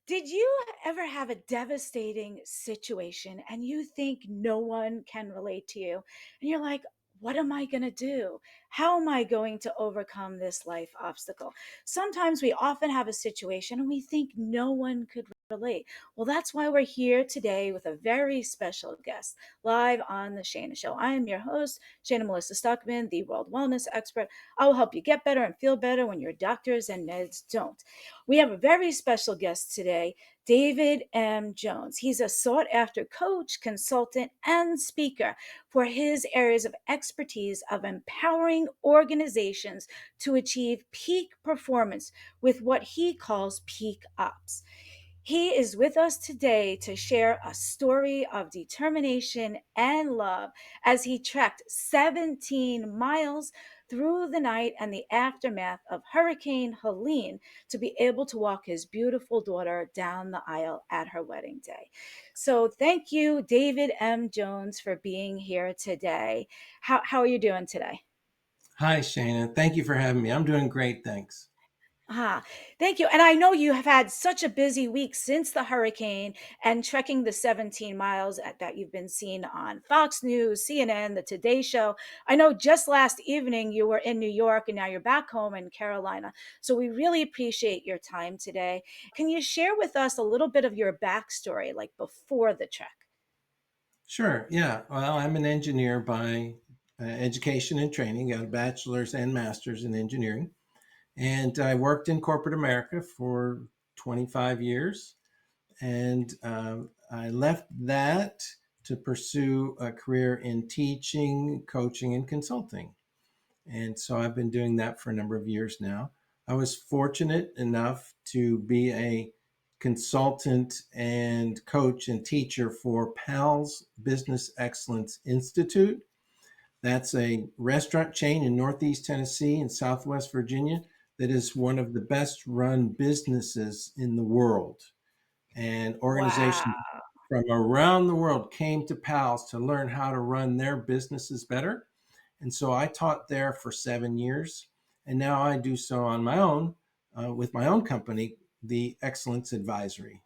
Did you ever have a devastating situation and you think no one can relate to you? And you're like, what am I going to do? How am I going to overcome this life obstacle? Sometimes we often have a situation and we think no one could relate. Well, that's why we're here today with a very special guest live on The Shayna Show. I am your host, Shayna Melissa Stockman, the world wellness expert. I will help you get better and feel better when your doctors and meds don't. We have a very special guest today, David M. Jones. He's a sought after coach, consultant, and speaker for his areas of expertise of empowering organizations to achieve peak performance with what he calls peak ops. He is with us today to share a story of determination and love as he trekked 17 miles through the night and the aftermath of Hurricane Helene to be able to walk his beautiful daughter down the aisle at her wedding day. So, thank you, David M. Jones, for being here today. How are you doing today? Hi, Shayna. Thank you for having me. I'm doing great, thanks. Ah, thank you. And I know you have had such a busy week since the hurricane and trekking the 17 miles that you've been seen on Fox News, CNN, the Today Show. I know just last evening you were in New York and now you're back home in Carolina. So we really appreciate your time today. Can you share with us a little bit of your backstory, like before the trek? Sure. Yeah. Well, I'm an engineer by education and training, got a bachelor's and master's in engineering. And I worked in corporate America for 25 years. And I left that to pursue a career in teaching, coaching, and consulting. And so I've been doing that for a number of years now. I was fortunate enough to be a consultant and coach and teacher for PAL's Business Excellence Institute. That's a restaurant chain in Northeast Tennessee and Southwest Virginia that is one of the best run businesses in the world. And organizations Wow. from around the world came to PALS to learn how to run their businesses better. And so I taught there for 7 years. And now I do so on my own with my own company, the Excellence Advisory.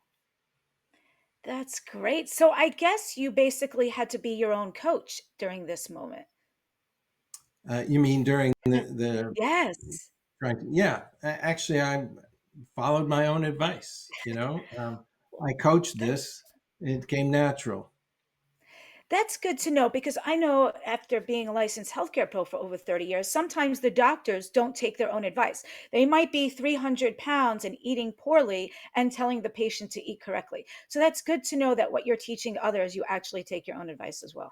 That's great. So I guess you basically had to be your own coach during this moment. You mean during the Yes. yeah, actually, I followed my own advice. I coached this, it came natural. That's good to know because I know after being a licensed healthcare pro for over 30 years, sometimes the doctors don't take their own advice. They might be 300 pounds and eating poorly and telling the patient to eat correctly. So that's good to know that what you're teaching others, you actually take your own advice as well.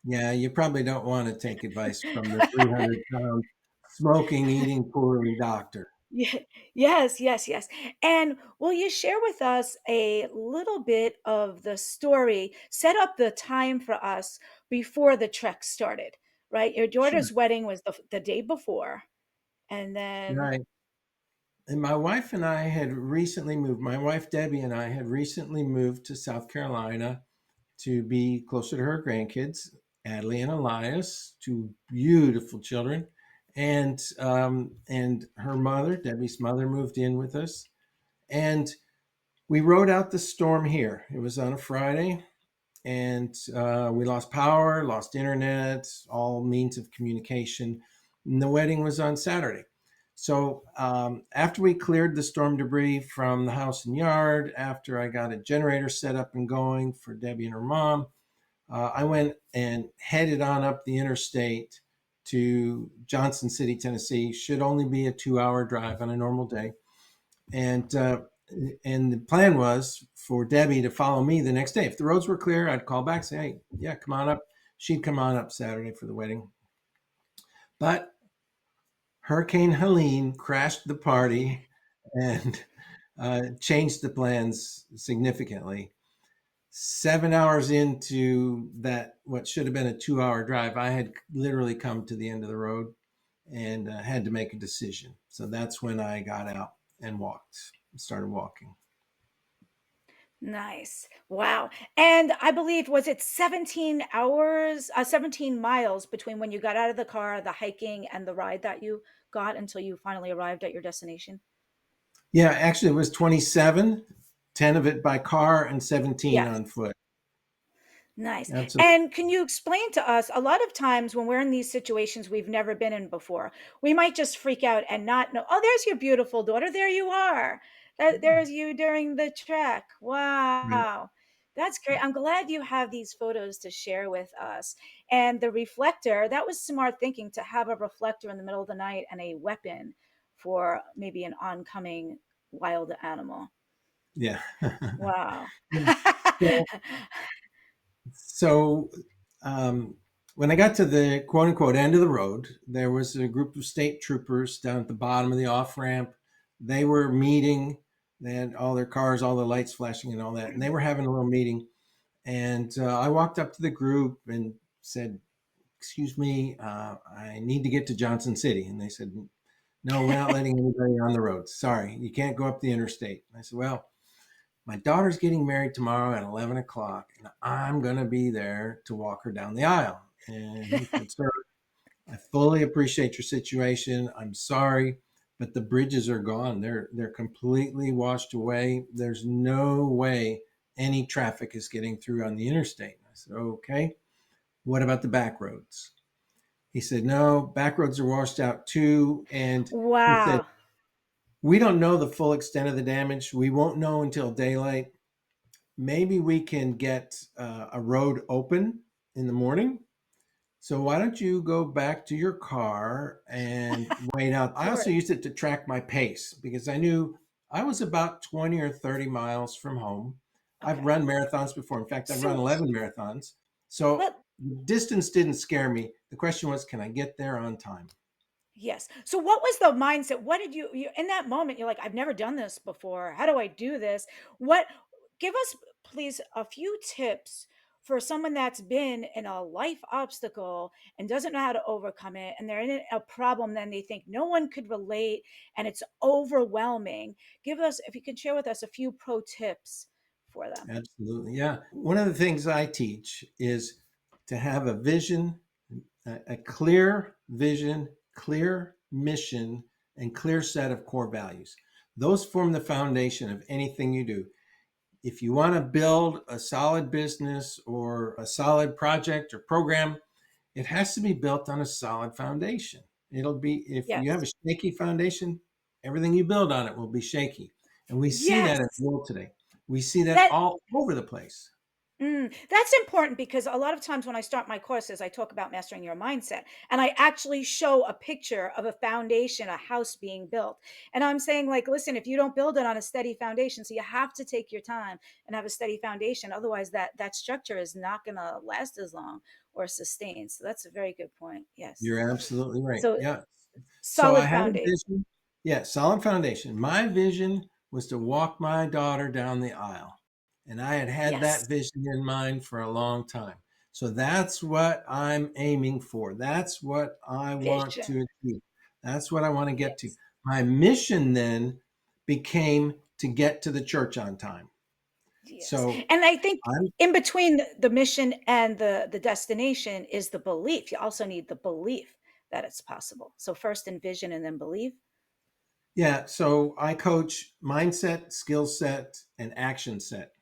Yeah, you probably don't want to take advice from the 300-pound smoking, eating poorly doctor. Yeah, yes, yes, yes. And will you share with us a little bit of the story, set up the time for us before the trek started, right? Your Sure. daughter's wedding was the day before. And then, Right. And my wife and I had recently moved. My wife Debbie and I had recently moved to South Carolina to be closer to her grandkids, Adley and Elias, two beautiful children, and her mother, Debbie's mother, moved in with us, and we rode out the storm here. It was on a Friday, and we lost power, lost internet, all means of communication. And the wedding was on Saturday. So after we cleared the storm debris from the house and yard, after I got a generator set up and going for Debbie and her mom, I went and headed on up the interstate to Johnson City, Tennessee. Should only be a 2-hour drive on a normal day, and and the plan was for Debbie to follow me the next day. If the roads were clear, I'd call back, say, "Hey, yeah, come on up." She'd come on up Saturday for the wedding, but Hurricane Helene crashed the party and changed the plans significantly. 7 hours into that, what should have been a 2-hour drive, I had literally come to the end of the road and had to make a decision. So that's when I got out and started walking. nice. Wow. And I believe, was it 17 hours, 17 miles between when you got out of the car, the hiking, and the ride that you got until you finally arrived at your destination? Yeah, actually, it was 27 10 of it by car and 17 Yes. on foot. Nice. Absolutely. And can you explain to us a lot of times when we're in these situations we've never been in before, we might just freak out and not know, oh, there's your beautiful daughter. There you are. There's you during the trek. Right. Wow. That's great. I'm glad you have these photos to share with us. And the reflector, that was smart thinking to have a reflector in the middle of the night and a weapon for maybe an oncoming wild animal. Yeah. Wow. so, so when I got to the quote unquote end of the road, there was a group of state troopers down at the bottom of the off ramp. They were meeting. They had all their cars, all the lights flashing, and all that. And they were having a little meeting. And I walked up to the group and said, "Excuse me, I need to get to Johnson City." And they said, "No, we're not letting anybody on the road. Sorry, you can't go up the interstate." I said, "Well, my daughter's getting married tomorrow at 11 o'clock, and I'm going to be there to walk her down the aisle." And he said, "Sir, I fully appreciate your situation. I'm sorry, but the bridges are gone. They're completely washed away. There's no way any traffic is getting through on the interstate." I said, "Okay, what about the back roads?" He said, "No, back roads are washed out too." And he said, Wow. "We don't know the full extent of the damage. We won't know until daylight. Maybe we can get a road open in the morning. So why don't you go back to your car and wait out?" Of I also course. used it to track my pace because I knew I was about 20 or 30 miles from home. I've Okay. run marathons before. In fact, I've run So 11 marathons. So let distance didn't scare me. The question was, can I get there on time? yes. So what was the mindset? What did you in that moment you're like, I've never done this before. How do I do this? What give us please a few tips for someone that's been in a life obstacle and doesn't know how to overcome it and they're in a problem then they think no one could relate and it's overwhelming. Give us if you could share with us a few pro tips for them. Absolutely. Yeah. One of the things I teach is to have a vision, a clear vision, clear mission, and clear set of core values. Those form the foundation of anything you do. If you want to build a solid business or a solid project or program, it has to be built on a solid foundation. It'll be, if you have a Yes. shaky foundation, everything you build on it will be shaky. And we see that in Yes. the world today. We see that That all over the place. That's important because a lot of times when I start my courses, I talk about mastering your mindset and I actually show a picture of a foundation, a house being built. And I'm saying, like, listen, if you don't build it on a steady foundation, so you have to take your time and have a steady foundation. Otherwise, that structure is not going to last as long or sustain. So that's a very good point. Yes. You're absolutely right. So Yeah. So I solid had a foundation. vision. Yeah, solid foundation. My vision was to walk my daughter down the aisle. And I had Yes. that vision in mind for a long time. So that's what I'm aiming for. That's what I want Vision. to achieve. That's what I want to get to. Yes. My mission then became to get to the church on time. Yes, So and I think I'm in between the mission and the destination is the belief. You also need the belief that it's possible. So first envision and then believe. Yeah, so I coach mindset, skill set, and action set.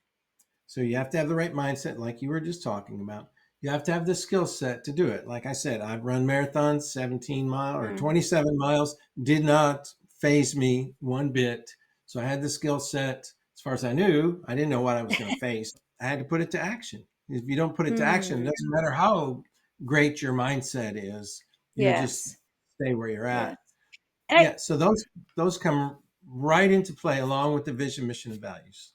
So you have to have the right mindset, like you were just talking about. You have to have the skill set to do it. Like I said, I've run marathons, 17 mile or Mm, 27 miles, did not phase me one bit. So I had the skill set. As far as I knew, I didn't know what I was going to face. I had to put it to action. If you don't put it to action, it mm, doesn't matter how great your mindset is, you'll just yes, stay where you're yes. at. And I Yeah, so those come right into play along with the vision, mission, and values.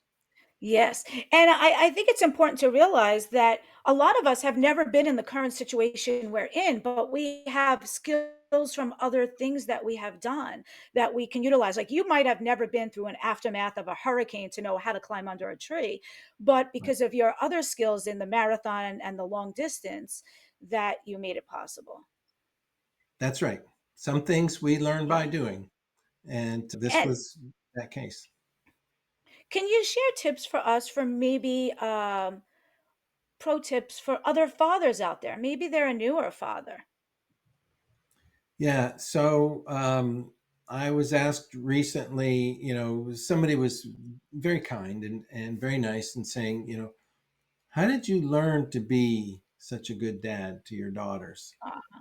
yes, and I think it's important to realize that a lot of us have never been in the current situation we're in, but we have skills from other things that we have done that we can utilize. Like you might have never been through an aftermath of a hurricane to know how to climb under a tree, but Right. because of your other skills in the marathon and the long distance, that you made it possible. That's right. Some things we learn by Yeah. doing, and this And was that case. can you share tips for us for maybe pro tips for other fathers out there? Maybe they're a newer father. Yeah. So I was asked recently, somebody was very kind and very nice and saying, how did you learn to be such a good dad to your daughters?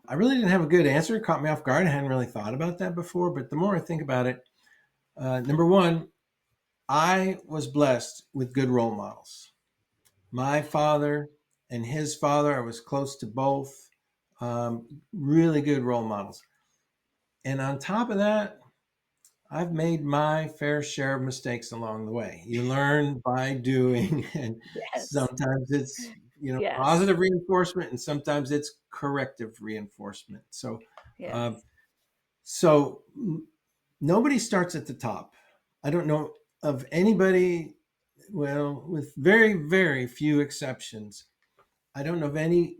I really didn't have a good answer. It caught me off guard. I hadn't really thought about that before. But the more I think about it, number one, I was blessed with good role models. My father and his father, I was close to both, really good role models. And on top of that, I've made my fair share of mistakes along the way. You learn by doing, and Yes. sometimes it's Yes. positive reinforcement, and sometimes it's corrective reinforcement. Uh, Yes. so nobody starts at the top. I don't know of anybody, well, with very very few exceptions, I don't know of any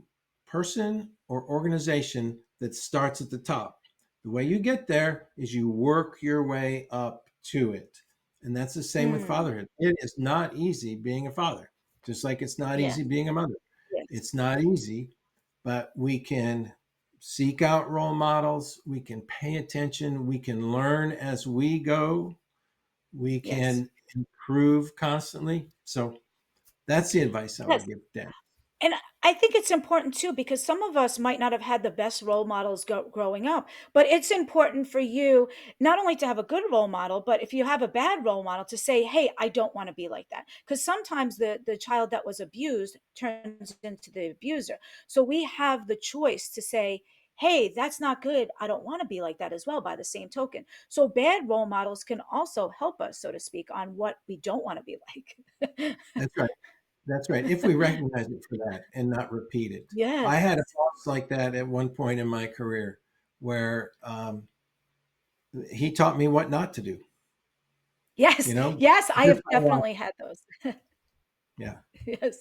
person or organization that starts at the top. The way you get there is you work your way up to it. And that's the same with Mm. fatherhood. It is not easy being a father, just like it's not Yeah. easy being a mother. Yes. It's not easy, but we can seek out role models. We can pay attention. We can learn as we go. We Yes. can improve constantly. So that's the advice I Yes. would give dad. And I think it's important too because some of us might not have had the best role models growing up, but it's important for you not only to have a good role model, but if you have a bad role model, to say, "Hey, I don't want to be like that." Because sometimes the child that was abused turns into the abuser. So we have the choice to say, "Hey, that's not good. I don't want to be like that as well." By the same token, so bad role models can also help us, so to speak, on what we don't want to be like. That's right. That's right. If we recognize it for that and not repeat it. I Yes. had a boss like that at one point in my career where he taught me what not to do, Yes, yes, I just have by watching. definitely had those. Yeah. Yes,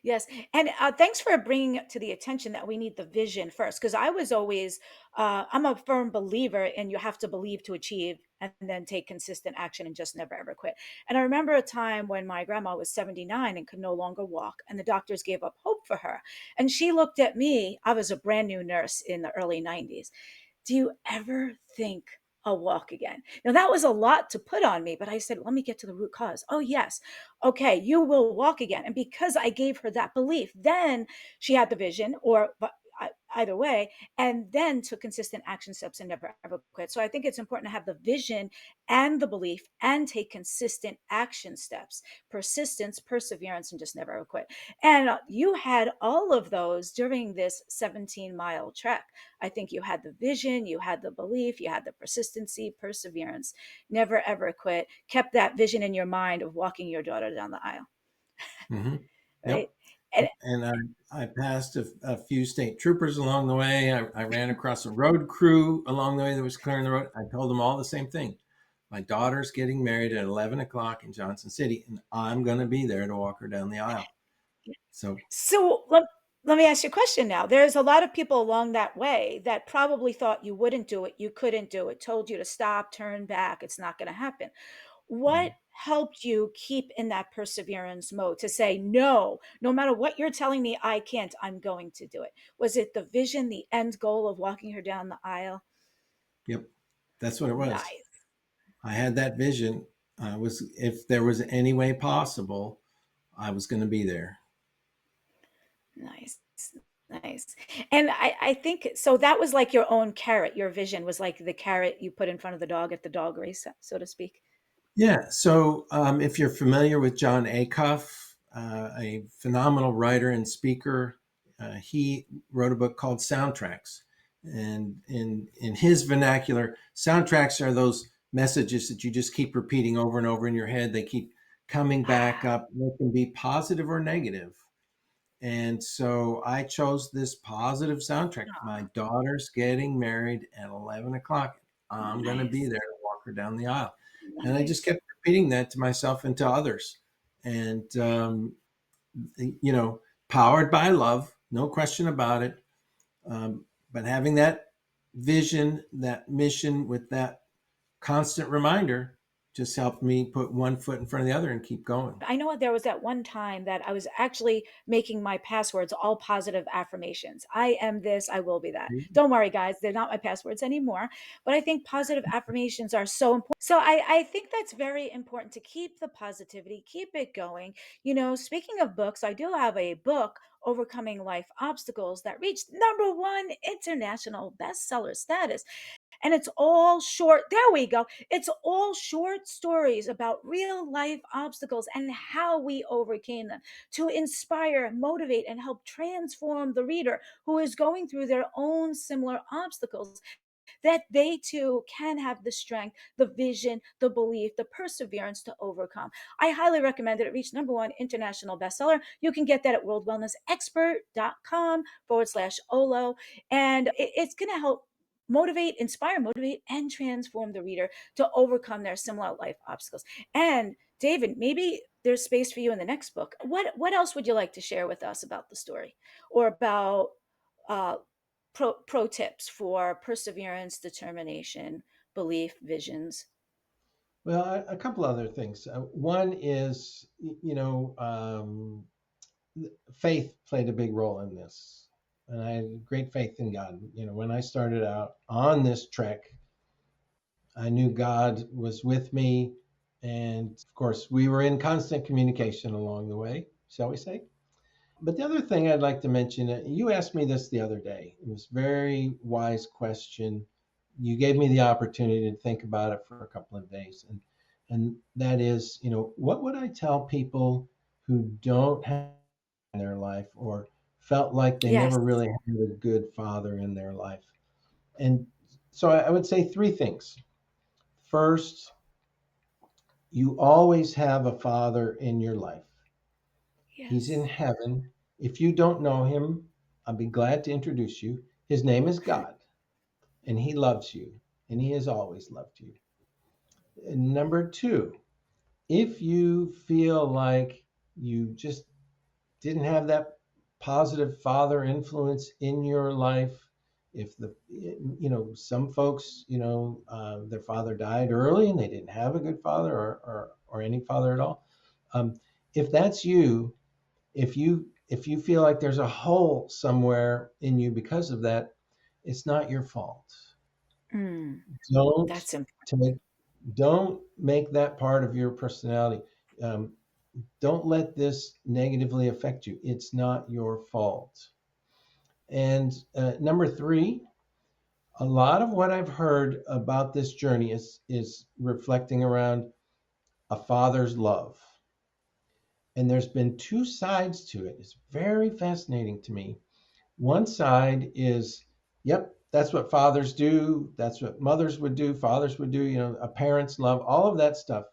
yes, and, thanks for bringing it to the attention that we need the vision first. Because I was always, I'm a firm believer in you have to believe to achieve and then take consistent action and just never ever quit. And I remember a time when my grandma was 79 and could no longer walk, and the doctors gave up hope for her, and she looked at me. I was a brand new nurse in the early '90s. "Do you ever think I'll walk again?" Now, that was a lot to put on me, but I said, "Let me get to the root cause." "Oh, yes. Okay, you will walk again." And because I gave her that belief, then she had the vision, or but either way, and then took consistent action steps and never ever quit. So I think it's important to have the vision and the belief and take consistent action steps, persistence, perseverance, and just never ever quit. And you had all of those during this 17-mile trek. I think you had the vision, you had the belief, you had the persistency, perseverance, never ever quit, kept that vision in your mind of walking your daughter down the aisle, Hmm. right? Yep. And And I passed a few state troopers along the way. I ran across a road crew along the way that was clearing the road. I told them all the same thing. My daughter's getting married at 11 o'clock in Johnson City, and I'm going to be there to walk her down the aisle. So, so let me ask you a question now. There's a lot of people along that way that probably thought you wouldn't do it, you couldn't do it, told you to stop, turn back, it's not going to happen. What helped you keep in that perseverance mode to say, no, no matter what you're telling me, I can't, I'm going to do it? Was it the vision, the end goal of walking her down the aisle? yep, that's what it was. Nice, I had that vision. I was, if there was any way possible, I was going to be there. nice, nice. And I think so. That was like your own carrot. Your vision was like the carrot you put in front of the dog at the dog race, so to speak. Yeah. So, if you're familiar with John Acuff, a phenomenal writer and speaker, he wrote a book called Soundtracks. And in his vernacular, soundtracks are those messages that you just keep repeating over and over in your head. They keep coming back Ah, up. They can be positive or negative. And so I chose this positive soundtrack. My daughter's getting married at 11 o'clock. I'm going to be nice, there to walk her down the aisle. And I just nice. kept repeating that to myself and to others. And, you know, powered by love, no question about it. But having that vision, that mission with that constant reminder, just helped me put one foot in front of the other and keep going. I know there was that one time that I was actually making my passwords all positive affirmations. I am this, I will be that. Don't worry, guys, they're not my passwords anymore. But I think positive affirmations are so important. So I think that's very important to keep the positivity, keep it going. Speaking of books, I do have a book, Overcoming Life Obstacles, that reached #1 international bestseller status. And it's all short. There we go. It's all short stories about real life obstacles and how we overcame them to inspire, motivate, and help transform the reader who is going through their own similar obstacles, that they too can have the strength, the vision, the belief, the perseverance to overcome. I highly recommend it. It reached #1 international bestseller. You can get that at worldwellnessexpert.com/Olo. And it's going to help motivate, inspire, motivate, and transform the reader to overcome their similar life obstacles. And David, maybe there's space for you in the next book. What else would you like to share with us about the story, or about uh, pro tips for perseverance, determination, belief, visions? Well, a couple other things. One is, faith played a big role in this. And I had great faith in God. When I started out on this trek, I knew God was with me. And of course, we were in constant communication along the way, shall we say. But the other thing I'd like to mention, you asked me this the other day. It was a very wise question. You gave me the opportunity to think about it for a couple of days. And that is, what would I tell people who don't have in their life or felt like they Yes. never really had a good father in their life? And so I would say three things. First, you always have a father in your life. He's in Yes. heaven. If you don't know him, I'll be glad to introduce you. His name is God, and he loves you, and he has always loved you. And number two, if you feel like you just didn't have that positive father influence in your life, if some folks, their father died early and they didn't have a good father, or any father at all. If that's you, if you feel like there's a hole somewhere in you because of that, it's not your fault. Mm, Don't that's important. take don't make that part of your personality. Um, don't let this negatively affect you. It's not your fault. And number three, a lot of what I've heard about this journey is reflecting around a father's love. And there's been two sides to it. It's very fascinating to me. One side is, yep, that's what fathers do. That's what mothers would do. Fathers would do. A parent's love, all of that stuff,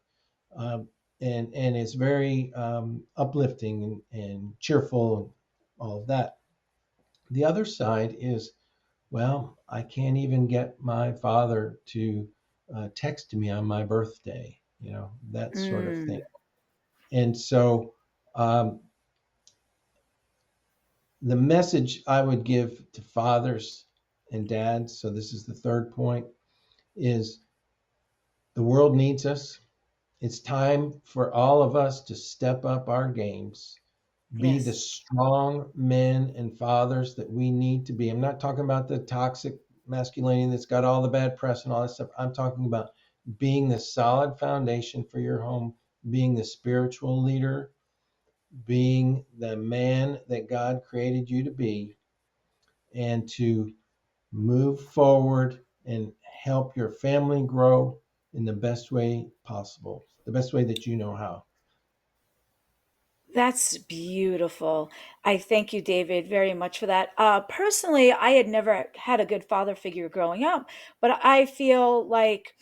um, and it's very uplifting and cheerful, and all of that. The other side is, well, I can't even get my father to text me on my birthday. That sort of thing. Mm, And so um, the message I would give to fathers and dads, so this is the third point, is the world needs us. It's time for all of us to step up our games, be the yes. strong men and fathers that we need to be. I'm not talking about the toxic masculinity that's got all the bad press and all that stuff. I'm talking about being the solid foundation for your home, being the spiritual leader, being the man that God created you to be, and to move forward and help your family grow in the best way possible, the best way that you know how. That's beautiful. I thank you, David, very much for that. Personally, I had never had a good father figure growing up, but I feel like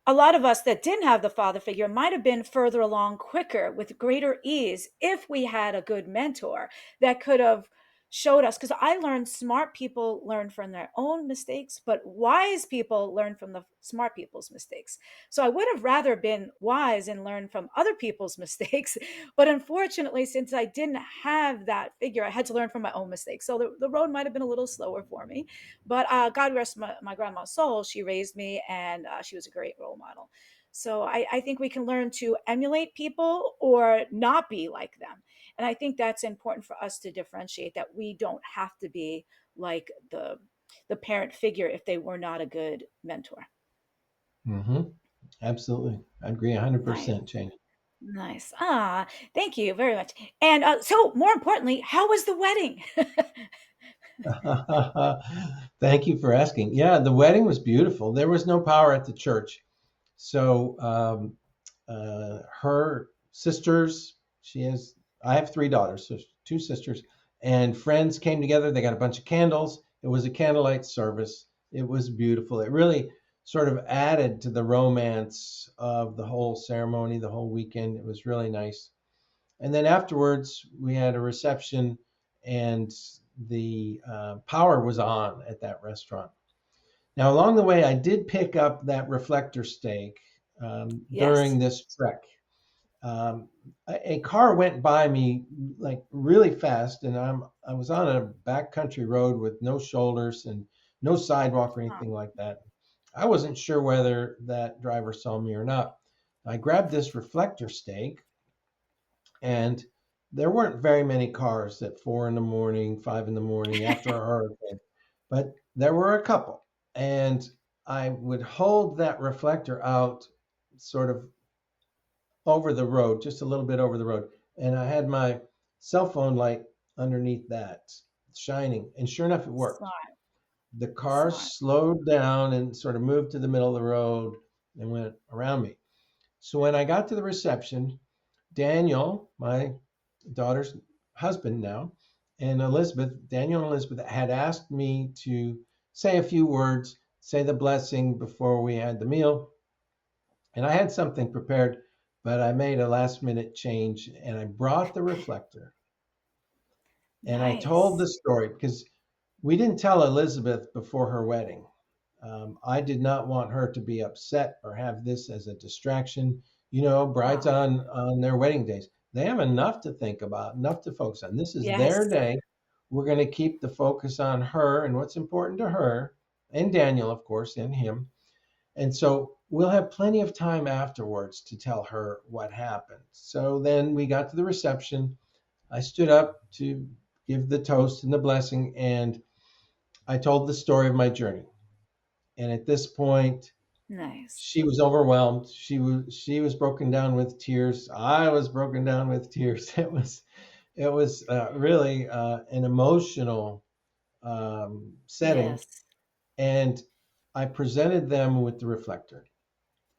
a lot of us that didn't have the father figure might have been further along quicker with greater ease if we had a good mentor that could have showed us. Because I learned smart people learn from their own mistakes, but wise people learn from the smart people's mistakes. So I would have rather been wise and learned from other people's mistakes. But unfortunately, since I didn't have that figure, I had to learn from my own mistakes. So the road might have been a little slower for me. But God rest my grandma's soul. She raised me, and she was a great role model. So I think we can learn to emulate people or not be like them. And I think that's important for us to differentiate, that we don't have to be like the parent figure if they were not a good mentor. Hmm. Absolutely. I agree Nice. 100%, Shane. Nice. Ah, thank you very much. And so, more importantly, how was the wedding? Thank you for asking. Yeah, the wedding was beautiful. There was no power at the church. So her sisters, she has, I have three daughters, so two sisters, and friends came together. They got a bunch of candles. It was a candlelight service. It was beautiful. It really sort of added to the romance of the whole ceremony, the whole weekend. It was really nice. And then afterwards, we had a reception, and the power was on at that restaurant. Now, along the way, I did pick up that reflector stake Yes. during this trek. Um, a car went by me like really fast, and I was on a backcountry road with no shoulders and no sidewalk or Ah, anything like that. I wasn't sure whether that driver saw me or not. I grabbed this reflector stake, and there weren't very many cars at 4 in the morning, 5 in the morning after a hurricane, but there were a couple. And I would hold that reflector out sort of over the road, just a little bit over the road. And I had my cell phone light underneath that shining. And sure enough, it worked. smart, The car smart. slowed down and sort of moved to the middle of the road and went around me. So when I got to the reception, Daniel, my daughter's husband now, and Elizabeth, Daniel and Elizabeth had asked me to say a few words, say the blessing before we had the meal. And I had something prepared, but I made a last minute change and I brought the reflector and I told Nice. the story because we didn't tell Elizabeth before her wedding. I did not want her to be upset or have this as a distraction. You know, brides Ah, on their wedding days, they have enough to think about, enough to focus on. This is yes. their day. We're going to keep the focus on her and what's important to her and Daniel, of course, and him. And so we'll have plenty of time afterwards to tell her what happened. So then we got to the reception. I stood up to give the toast and the blessing, and I told the story of my journey. And at this point, Nice. she was overwhelmed. She was broken down with tears. I was broken down with tears. It was really an emotional setting, Yes. and I presented them with the reflector,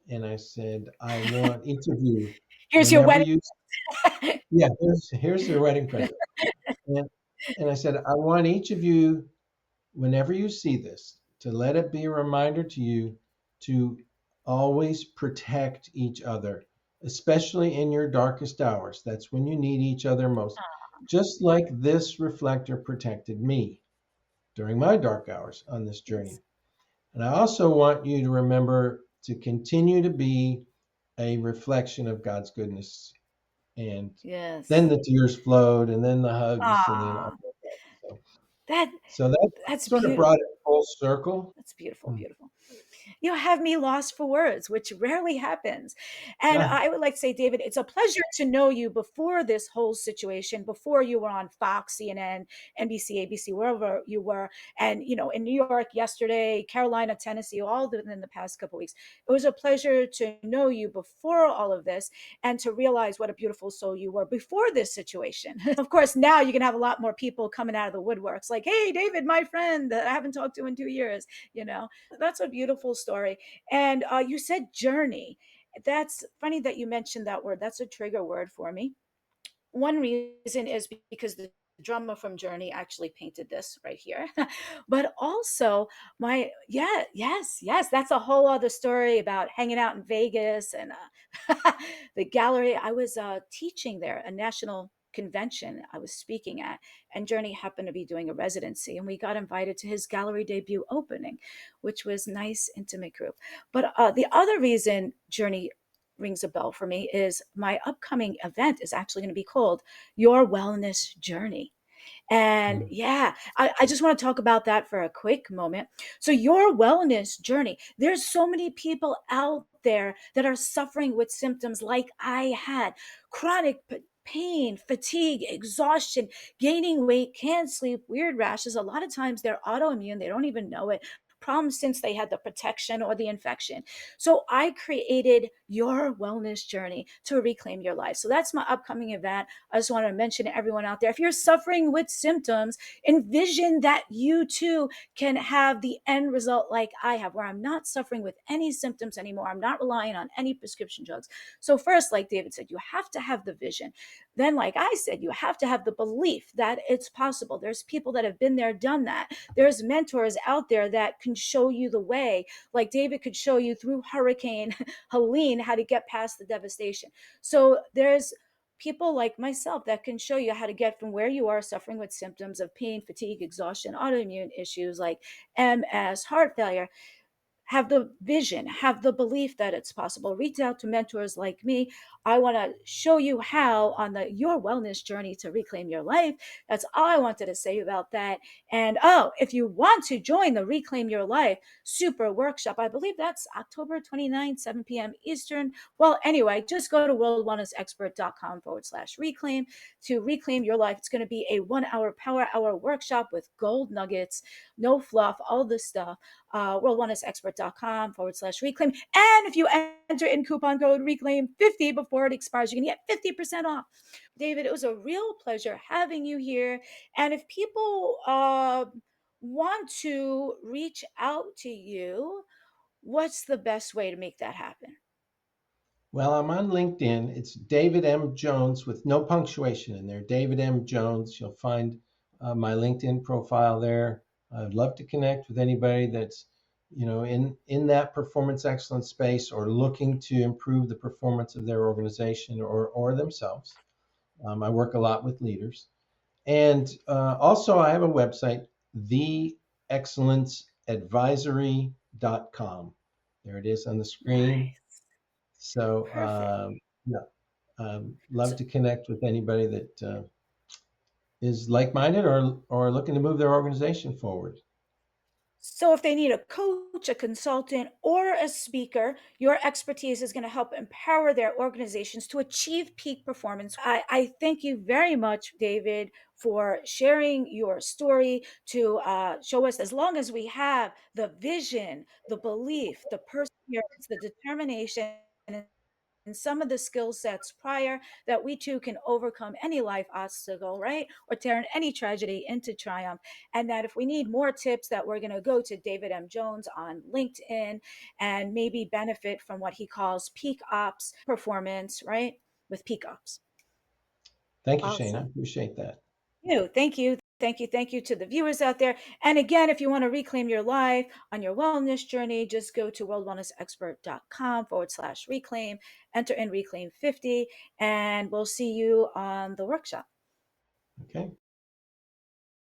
and I said, I want each of you, Here's your whenever wedding. you, yeah, here's your wedding present. And, and I said, I want each of you, whenever you see this, to let it be a reminder to you to always protect each other, especially in your darkest hours. That's when you need each other most. Just like this reflector protected me during my dark hours on this journey. Yes. And I also want you to remember to continue to be a reflection of God's goodness. And then Yes. the tears flowed, and then the hugs, and then all Ah, of that. So, that so that that's sort of beautiful. brought it full circle. That's beautiful, Mm. beautiful. You have me lost for words, which rarely happens. And Ah, I would like to say, David, it's a pleasure to know you before this whole situation, before you were on Fox, CNN, NBC, ABC, wherever you were, and in New York yesterday, Carolina, Tennessee, all within the past couple of weeks. It was a pleasure to know you before all of this and to realize what a beautiful soul you were before this situation. Of course, now you can have a lot more people coming out of the woodworks, like, hey, David, my friend that I haven't talked to in 2 years. That's a beautiful story. And you said journey. That's funny that you mentioned that word. That's a trigger word for me. One reason is because the drummer from Journey actually painted this right here. But also yes, that's a whole other story about hanging out in Vegas and the gallery. I was teaching there, a national convention I was speaking at, and Journey happened to be doing a residency, and we got invited to his gallery debut opening, which was nice, intimate group. But the other reason Journey rings a bell for me is my upcoming event is actually going to be called Your Wellness Journey. And Mm. yeah, I just want to talk about that for a quick moment. So, your wellness journey, there's so many people out there that are suffering with symptoms like I had: chronic pain, fatigue, exhaustion, gaining weight, can't sleep, weird rashes. A lot of times they're autoimmune, they don't even know it. Problems since they had the protection or the infection. So I created your wellness journey to reclaim your life. So that's my upcoming event. I just want to mention to everyone out there, if you're suffering with symptoms, envision that you too can have the end result like I have, where I'm not suffering with any symptoms anymore. I'm not relying on any prescription drugs. So, first, like David said, you have to have the vision. Then, like I said, you have to have the belief that it's possible. There's people that have been there, done that. There's mentors out there that can show you the way, like David could show you through Hurricane Helene how to get past the devastation. So, there's people like myself that can show you how to get from where you are suffering with symptoms of pain, fatigue, exhaustion, autoimmune issues like MS, heart failure. Have the vision, have the belief that it's possible. Reach out to mentors like me. I want to show you how on the your wellness journey to reclaim your life. That's all I wanted to say about that. And oh, if you want to join the Reclaim Your Life super workshop, I believe that's October 29th, 7 p.m. Eastern. Well, anyway, just go to worldwellnessexpert.com/reclaim to reclaim your life. It's going to be a 1 hour power hour workshop with gold nuggets, no fluff, all this stuff. Worldwellnessexpert.com/reclaim. And if you enter in coupon code reclaim50 before it expires, you can get 50% off. David, it was a real pleasure having you here. And if people want to reach out to you, what's the best way to make that happen? Well, I'm on LinkedIn. It's David M. Jones with no punctuation in there. David M. Jones. You'll find my LinkedIn profile there. I'd love to connect with anybody that's, in that performance excellence space or looking to improve the performance of their organization or themselves. I work a lot with leaders. And also, I have a website, theexcellenceadvisory.com. There it is on the screen. Nice. So, Perfect. yeah, love So, to connect with anybody that is like-minded or looking to move their organization forward. So, if they need a coach, a consultant, or a speaker, your expertise is going to help empower their organizations to achieve peak performance. I thank you very much, David, for sharing your story to show us, as long as we have the vision, the belief, the perseverance, the determination, and some of the skill sets prior, that we too can overcome any life obstacle, right? Or turn any tragedy into triumph. And that if we need more tips, that we're going to go to David M. Jones on LinkedIn and maybe benefit from what he calls peak ops performance, right? With peak ops. Thank you, Shayna. Awesome. Appreciate that. You. Thank you. Thank you. Thank you to the viewers out there. And again, if you want to reclaim your life on your wellness journey, just go to worldwellnessexpert.com/reclaim, enter in reclaim 50, and we'll see you on the workshop. Okay.